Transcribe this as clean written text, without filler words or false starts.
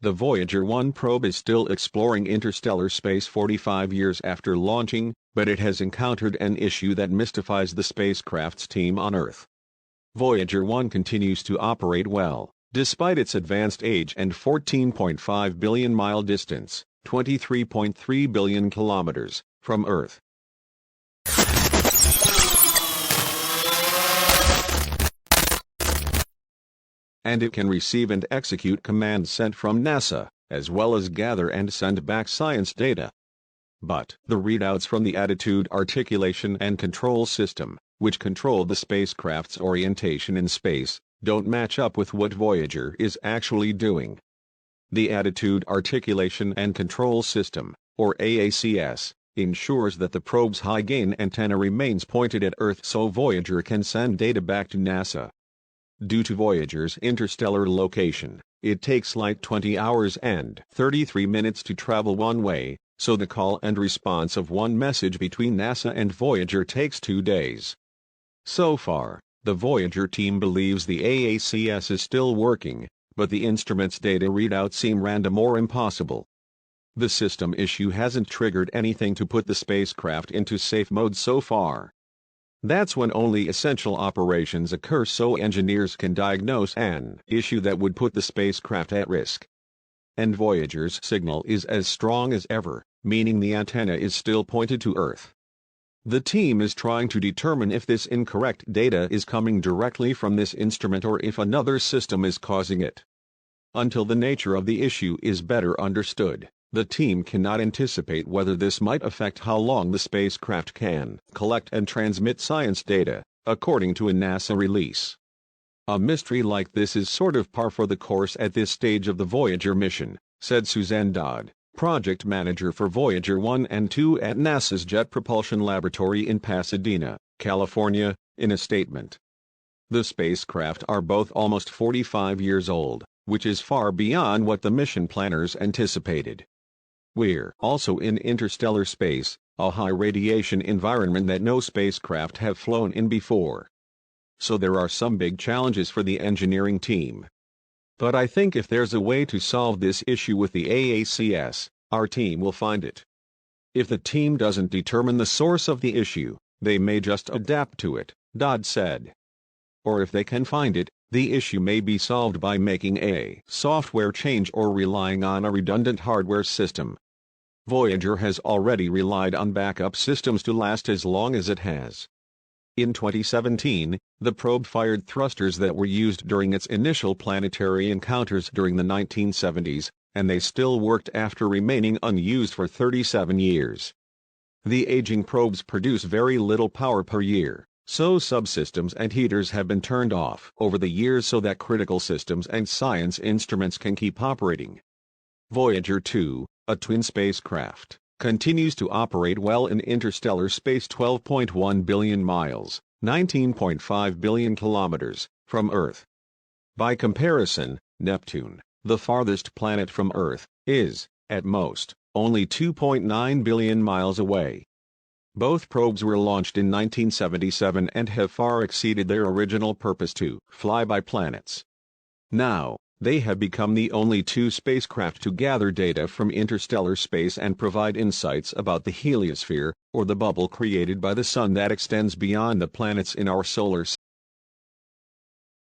The Voyager 1 probe is still exploring interstellar space 45 years after launching, but it has encountered an issue that mystifies the spacecraft's team on Earth. Voyager 1 continues to operate well, despite its advanced age and 14.5 billion mile distance, 23.3 billion kilometers, from Earth. And it can receive and execute commands sent from NASA, as well as gather and send back science data. But the readouts from the attitude articulation and control system, which control the spacecraft's orientation in space, don't match up with what Voyager is actually doing. The attitude articulation and control system, or AACS, ensures that the probe's high-gain antenna remains pointed at Earth so Voyager can send data back to NASA. Due to Voyager's interstellar location, it takes like 20 hours and 33 minutes to travel one way, so the call and response of one message between NASA and Voyager takes 2 days. So far, the Voyager team believes the AACS is still working, but the instrument's data readouts seem random or impossible. The system issue hasn't triggered anything to put the spacecraft into safe mode so far. That's when only essential operations occur so engineers can diagnose an issue that would put the spacecraft at risk. And Voyager's signal is as strong as ever, meaning the antenna is still pointed to Earth. The team is trying to determine if this incorrect data is coming directly from this instrument or if another system is causing it. Until the nature of the issue is better understood, the team cannot anticipate whether this might affect how long the spacecraft can collect and transmit science data, according to a NASA release. A mystery like this is sort of par for the course at this stage of the Voyager mission, said Suzanne Dodd, project manager for Voyager 1 and 2 at NASA's Jet Propulsion Laboratory in Pasadena, California, in a statement. The spacecraft are both almost 45 years old, which is far beyond what the mission planners anticipated. We're also in interstellar space, a high-radiation environment that no spacecraft have flown in before. So there are some big challenges for the engineering team. But I think if there's a way to solve this issue with the AACS, our team will find it. If the team doesn't determine the source of the issue, they may just adapt to it, Dodd said. Or if they can find it, the issue may be solved by making a software change or relying on a redundant hardware system. Voyager has already relied on backup systems to last as long as it has. In 2017, the probe fired thrusters that were used during its initial planetary encounters during the 1970s, and they still worked after remaining unused for 37 years. The aging probes produce very little power per year, so subsystems and heaters have been turned off over the years so that critical systems and science instruments can keep operating. Voyager 2, a twin spacecraft, continues to operate well in interstellar space 12.1 billion miles, 19.5 billion kilometers, from Earth. By comparison, Neptune, the farthest planet from Earth, is, at most, only 2.9 billion miles away. Both probes were launched in 1977 and have far exceeded their original purpose to fly by planets. Now, they have become the only two spacecraft to gather data from interstellar space and provide insights about the heliosphere, or the bubble created by the Sun that extends beyond the planets in our solar system.